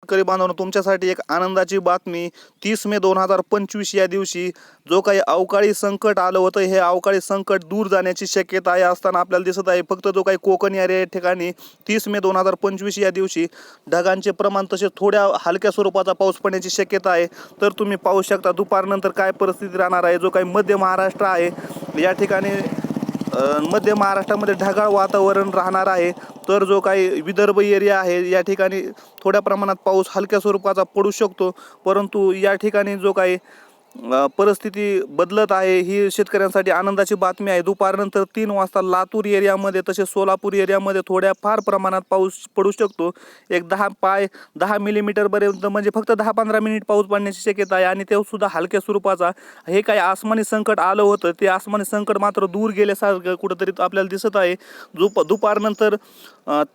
शेतकरी बांधवांनो, तुमच्यासाठी एक आनंदाची बातमी. 30 मे 2025 या दिवशी जो काही अवकाळी संकट आलं होतं, हे अवकाळी संकट दूर जाण्याची शक्यता आहे असताना आपल्याला दिसत आहे फक्त जो काही कोकण एरिया ठिकाणी 30 मे 2025 या दिवशी ढगांचे प्रमाण तसेच थोड्या हलक्या स्वरूपाचा पाऊस पडण्याची शक्यता आहे. तर तुम्ही पाहू शकता दुपारनंतर काय परिस्थिती राहणार आहे. जो काही मध्य महाराष्ट्र आहे या ठिकाणी मध्य महाराष्ट्रामध्ये ढगाळ वातावरण राहणार आहे. तर जो काही विदर्भ एरिया आहे या ठिकाणी थोड्या प्रमाणात पाऊस हलक्या स्वरूपाचा पडू शकतो. परंतु या ठिकाणी जो काही परिस्थिती बदलत आहे ही शेतकऱ्यांसाठी आनंदाची बातमी आहे. दुपारनंतर 3 वाजता लातूर एरियामध्ये तसेच सोलापूर एरियामध्ये थोड्या फार प्रमाणात पाऊस पडू शकतो. एक 10 मिलीमीटरपर्यंत म्हणजे फक्त 10-15 मिनिट पाऊस पडण्याची शक्यता आहे आणि ते सुद्धा हलक्या स्वरूपाचा. हे काही आसमानी संकट आलं होतं ते आसमानी संकट मात्र दूर गेल्यासारखं कुठंतरी आपल्याला दिसत आहे. दुपारनंतर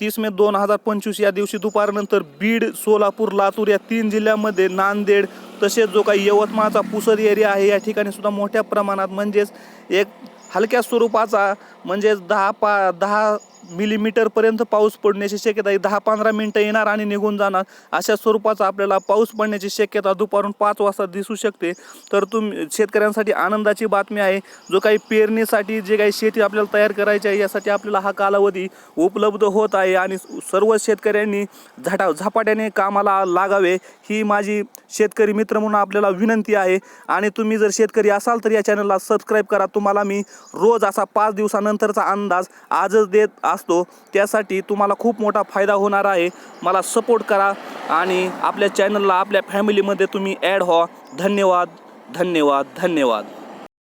30 मे 2025 या दिवशी दुपारनंतर बीड, सोलापूर, लातूर या 3 जिल्ह्यांमध्ये, नांदेड तसेच जो काही यवतमाळचा पुसद एरिया आहे या ठिकाणी सुद्धा मोठ्या प्रमाणात म्हणजेच एक हलक्या स्वरूपाचा म्हणजेच 10 मिलीमीटरपर्यंत पाऊस पडण्याची शक्यता आहे. 10-15 मिनिटं येणार आणि निघून जाणार अशा स्वरूपाचा आपल्याला पाऊस पडण्याची शक्यता दुपारून 5 वाजता दिसू शकते. तर शेतकऱ्यांसाठी आनंदाची बातमी आहे. जो काही पेरणीसाठी जे काही शेती आपल्याला तयार करायची आहे यासाठी आपल्याला हा कालावधी उपलब्ध होत आहे आणि सर्व शेतकऱ्यांनी झपाट्याने कामाला लागावे ही माझी शेतकरी मित्र म्हणून आपल्याला विनंती आहे. आणि तुम्ही जर शेतकरी असाल तर या चॅनलला सबस्क्राईब करा. तुम्हाला मी रोज असा 5 दिवसानंतरचा अंदाज आजच देत असतो. त्यासाठी तुम्हाला खूप मोठा फायदा होणार आहे. मला सपोर्ट करा आणि आपल्या चॅनलला आपल्या फॅमिलीमध्ये तुम्ही ॲड व्हा. धन्यवाद, धन्यवाद, धन्यवाद.